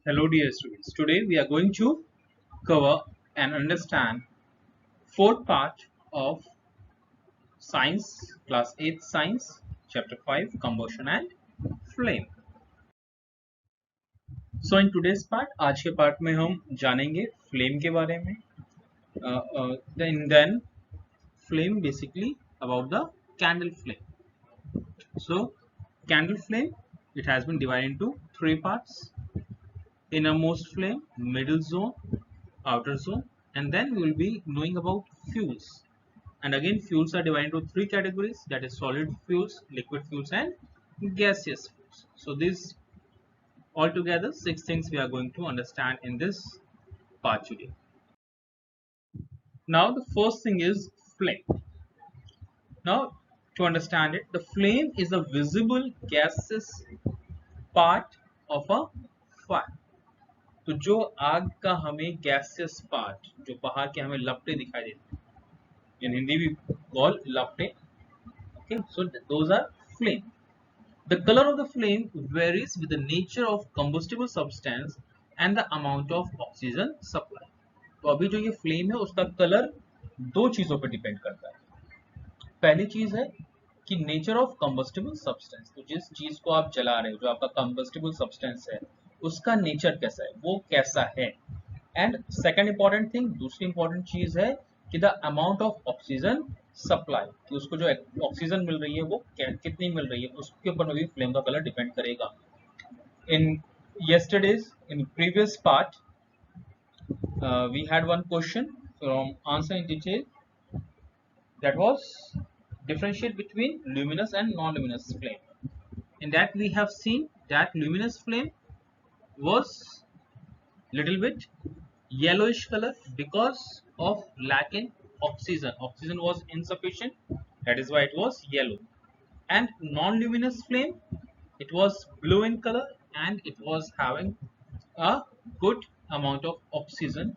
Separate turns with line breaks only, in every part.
Hello dear students, today we are going to cover and understand fourth part of science class 8 science chapter 5 combustion and flame. So in today's part आज के part में हम जानेंगे flame के बारे में then flame basically about the candle flame. So candle flame, it has been divided into three parts: innermost flame, middle zone, outer zone, and then we will be knowing about fuels. And again, fuels are divided into three categories, that is solid fuels, liquid fuels, and gaseous fuels. So these altogether 6 things we are going to understand in this part today. Now the first thing is flame. Now to understand it, the flame is a visible gaseous part of a fire. तो जो आग का हमें gaseous part, जो बाहर के हमें लपटे दिखाई देते हैं, in Hindi we call lapte. Okay, so those are flame. The color of the flame varies with the nature of combustible substance and the amount of oxygen supply. तो अभी जो ये flame है उसका कलर दो चीजों पर डिपेंड करता है. पहली चीज है कि नेचर ऑफ कंबस्टिबल सब्सटेंस, तो जिस चीज को आप जला रहे हो, जो आपका कंबस्टिबल सब्सटेंस है, उसका नेचर कैसा है, वो कैसा है. एंड सेकंड इंपॉर्टेंट थिंग, दूसरी इंपॉर्टेंट चीज है कि the amount of oxygen supply, कि उसको जो ऑक्सीजन मिल रही है वो कितनी मिल रही है, उसके ऊपर भी फ्लेम का कलर डिपेंड करेगा. इन yesterday's in previous part we had one question from answer in detail, that was differentiate between luminous and non-luminous flame. In that we have seen that luminous flame was little bit yellowish color because of lack in oxygen. Oxygen was insufficient, that is why it was yellow. And non-luminous flame, it was blue in color and it was having a good amount of oxygen.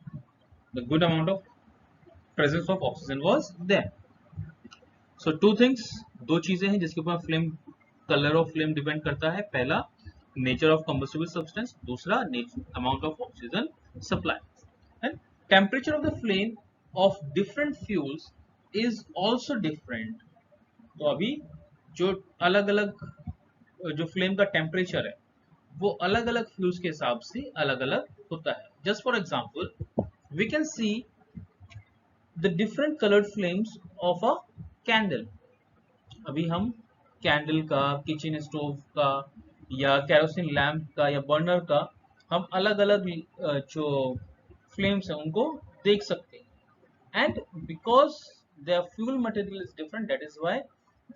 The good amount of presence of oxygen was there. So two things, दो चीजें हैं जिसके ऊपर flame, colour of flame depend करता है. पहला nature of combustible substance, दूसरा amount of oxygen supply. And temperature of the flame of different fuels is also different. तो अभी जो अलग अलग जो फ्लेम का टेम्परेचर है वो अलग अलग फ्यूल्स के हिसाब से अलग अलग होता है. Just for example we can see the different coloured flames of a candle. अभी हम कैंडल का, किचन स्टोव का या कैरोसिन लैम्प का या बर्नर का हम अलग अलग जो फ्लेम्स हैं उनको देख सकते हैं. And because their fuel material is different, that is why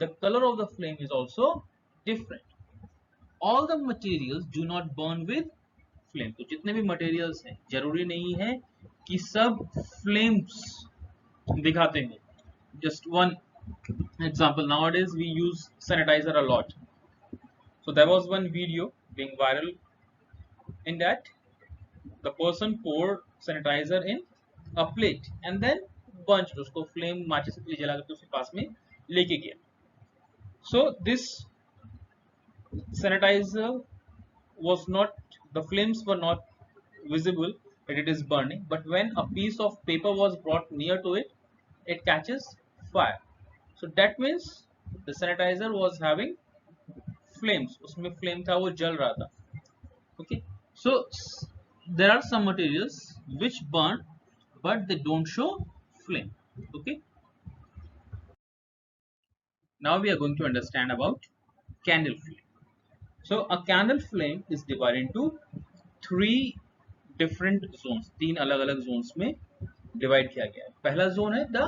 the color of the flame is also different. All the materials do not burn with flame. तो जितने भी materials हैं जरूरी नहीं है कि सब flames दिखाते हैं. Just one example, nowadays we use sanitizer a lot. So there was one video being viral, in that the person poured sanitizer in a plate and then bunched उसको flame माचिस से जला करके उसके पास में लेके गया. So this sanitizer was not, the flames were not visible that it is burning, but when a piece of paper was brought near to it, it catches fire. So that means the sanitizer was having flames, उसमें flame था, वो जल रहा था. Okay, so there are some materials which burn but they don't show flame. Okay, now we are going to understand about candle flame. So a candle flame is divided into three different zones. तीन अलग अलग zones में divide किया गया है. पहला zone है the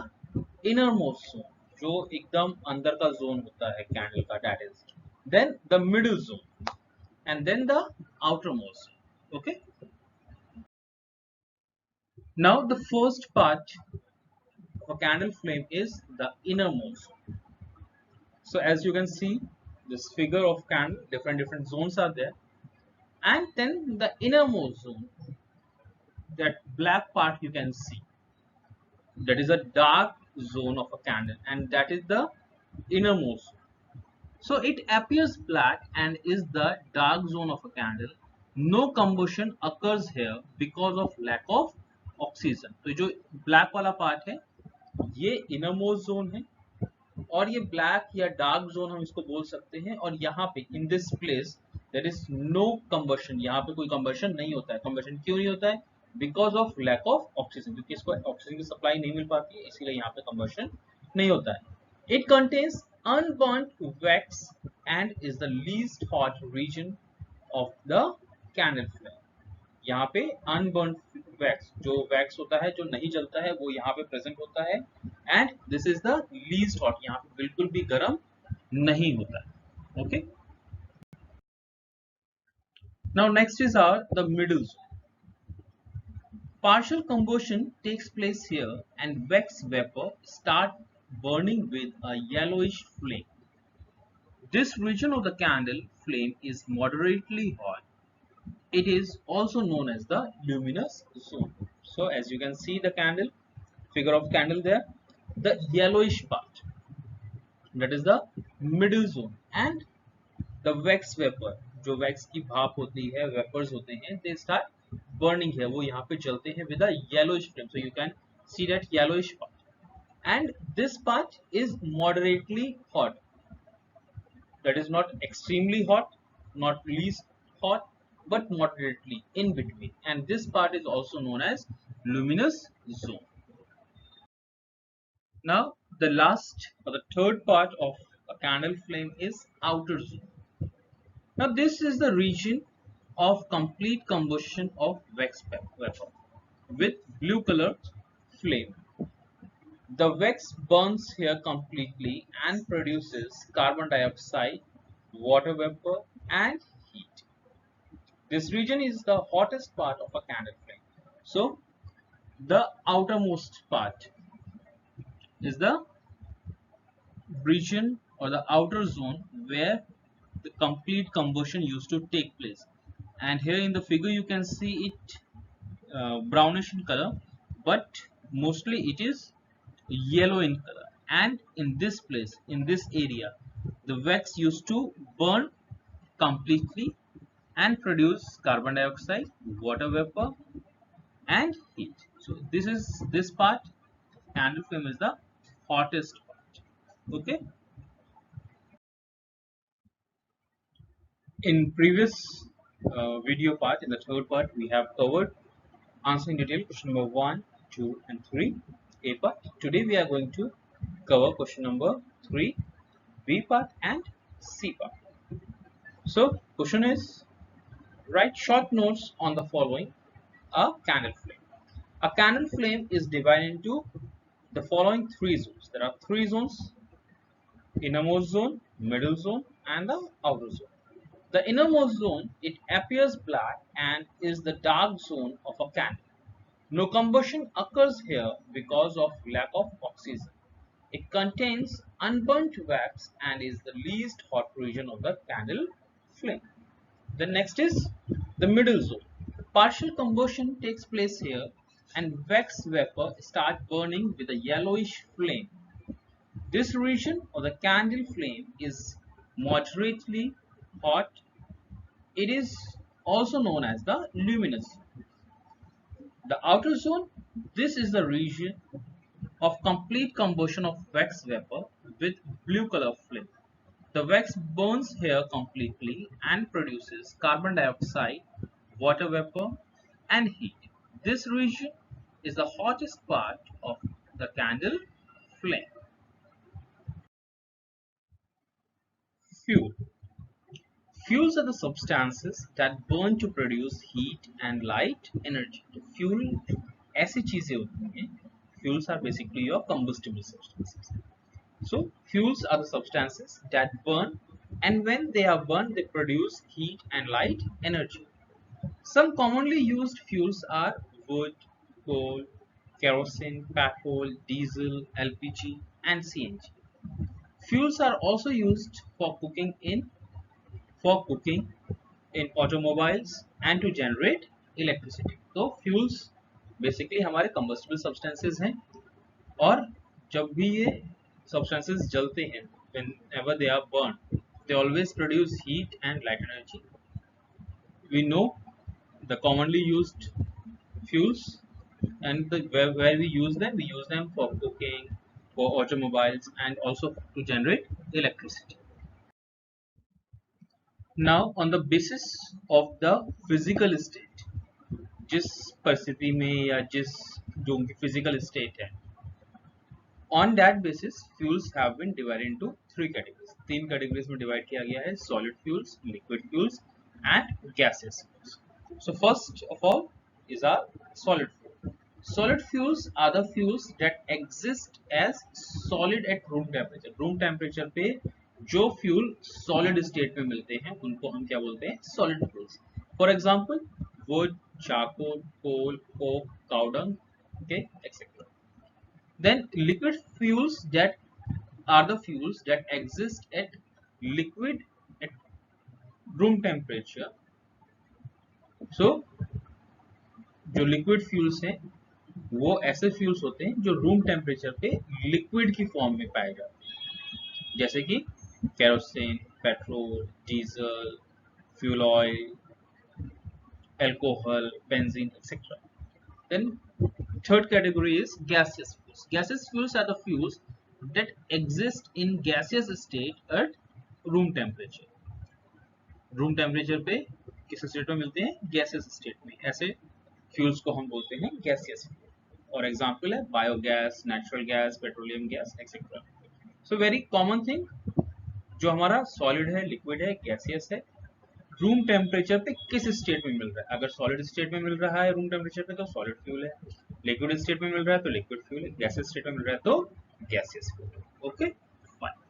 innermost zone, जो एकदम अंदर का zone होता है candle का, that is. Then the middle zone and then the outermost. Okay, now the first part of a candle flame is the innermost. So as you can see this figure of candle, different zones are there, and then the innermost zone, that black part you can see, that is a dark zone of a candle, and that is the innermost. So it appears black and is the dark zone of a candle, no combustion occurs here because of lack of oxygen. तो जो black वाला part है ये innermost zone है, और ये black या dark zone हम इसको बोल सकते हैं। और यहाँ पे in this place there is no combustion, यहाँ पे कोई कंबशन नहीं होता है। कंबशन क्यों नहीं होता है? Because of lack of oxygen, क्योंकि इसको ऑक्सीजन की सप्लाई नहीं मिल पाती है, इसीलिए यहाँ पे कंबशन नहीं होता है। It contains unburned wax and is the least hot reason of the candle flame. यहाँ पे अनबर्न वैक्स, जो वैक्स होता है जो नहीं जलता है, वो यहाँ पे प्रेजेंट होता है। And this is the least hot, यहाँ पे बिल्कुल भी गर्म नहीं होता है। Okay, now next is our the middle zone. Partial combustion takes place here and wax vapor start burning with a yellowish flame. This region of the candle flame is moderately hot. It is also known as the luminous zone. So as you can see the candle, figure of candle there, the yellowish part, that is the middle zone, and the wax vapor, जो wax की भाप होती है, vapors होते हैं, they start burning here, वो यहाँ पे जलते हैं with a yellowish flame. So you can see that yellowish part, and this part is moderately hot, that is not extremely hot, not least hot, but moderately in between, and this part is also known as luminous zone. Now the last or the third part of a candle flame is outer zone. Now this is the region of complete combustion of wax vapor with blue color flame. The wax burns here completely and produces carbon dioxide, water vapor and heat. This region is the hottest part of a candle flame. So the outermost part is the region or the outer zone where the complete combustion used to take place. And here in the figure you can see it brownish in color, but mostly it is yellow in color. And in this place, in this area, the wax used to burn completely and produce carbon dioxide, water vapor and heat. So this part, candle flame is the hottest part. Okay, in previous video part, in the third part, we have covered answering detail question number 1, 2 and 3, A part. Today we are going to cover question number 3, B part and C part. So question is, write short notes on the following. A candle flame. A candle flame is divided into the following 3 zones. There are 3 zones: innermost zone, middle zone and the outer zone. The innermost zone, it appears black and is the dark zone of a candle. No combustion occurs here because of lack of oxygen. It contains unburnt wax and is the least hot region of the candle flame. The next is the middle zone. Partial combustion takes place here and wax vapor start burning with a yellowish flame. This region of the candle flame is moderately hot. It is also known as the luminous zone. The outer zone, this is the region of complete combustion of wax vapor with blue color flame. The wax burns here completely and produces carbon dioxide, water vapor and heat. This region is the hottest part of the candle flame. Fuel. Fuels are the substances that burn to produce heat and light energy. तो fuel ऐसी चीजें होती हैं, fuels are basically your combustible substances. So fuels are the substances that burn, and when they are burned they produce heat and light energy. Some commonly used fuels are wood, coal, kerosene, petrol, diesel, LPG and CNG. Fuels are also used for cooking in automobiles and to generate electricity. तो fuels basically हमारे combustible substances हैं, और जब भी ये substances जलते हैं, whenever they are burned, they always produce heat and light energy. We know the commonly used fuels, and where we use them for cooking, for automobiles, and also to generate electricity. Now on the basis of the physical state, जिस परिस्थिति में या जिस जो उनकी physical state है, on that basis fuels have been divided into three categories. तीन categories में divide किया गया है: solid fuels, liquid fuels and gaseous fuels. So first of all is our solid fuel. Solid fuels are the fuels that exist as solid at room temperature. Room temperature पे जो fuel solid state में मिलते हैं उनको हम क्या बोलते हैं? Solid fuels. For example, wood, charcoal, coal, coke, cow dung, okay, etc. Then liquid fuels that are the fuels that exist at liquid at room temperature. So जो liquid fuels हैं वो ऐसे fuels होते हैं जो room temperature पे liquid की form में पाए जाते हैं, जैसे कि kerosene, petrol, diesel, fuel oil, alcohol, benzene, etc. Then third category is gaseous fuels. Gaseous fuels are the fuels that exist in gaseous state at room temperature. Room temperature पे किस state में मिलते हैं? गैसियस स्टेट में. ऐसे fuels को हम बोलते हैं गैसियस फ्यूल. और एग्जांपल है biogas, natural gas, petroleum gas, etcetera. So very common thing, जो हमारा सॉलिड है, लिक्विड है, गैसियस है, रूम टेम्परेचर पे किस स्टेट में मिल रहा है. अगर सॉलिड स्टेट में मिल रहा है रूम टेम्परेचर पे तो सॉलिड फ्यूल है, लिक्विड स्टेट में मिल रहा है तो लिक्विड फ्यूल है, गैसियस स्टेट में मिल रहा है तो गैसियस फ्यूल है. Okay, fine.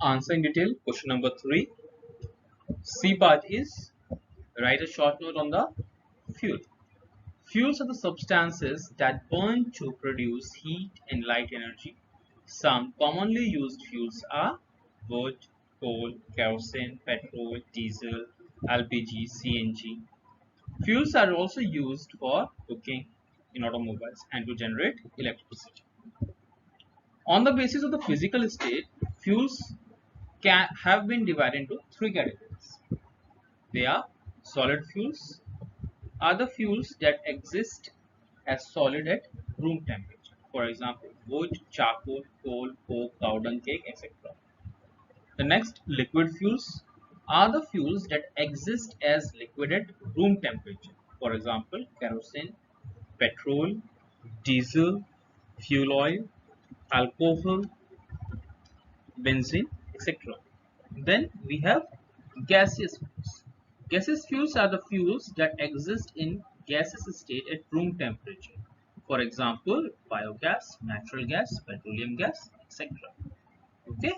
Answer in detail question number 3. C part is write a short note on the fuel. Fuels are the substances that burn to produce heat and light energy. Some commonly used fuels are wood, coal, kerosene, petrol, diesel, LPG, CNG. Fuels are also used for cooking in automobiles and to generate electricity. On the basis of the physical state, fuels have been divided into three categories. They are solid fuels, are the fuels that exist as solid at room temperature. For example, wood, charcoal, coal, coke, cow dung cake, etc. The next, liquid fuels, are the fuels that exist as liquid at room temperature. For example, kerosene, petrol, diesel, fuel oil, alcohol, benzene, etc. Then we have gaseous fuels. Gaseous fuels are the fuels that exist in gaseous state at room temperature. For example, biogas, natural gas, petroleum gas, etc. Okay.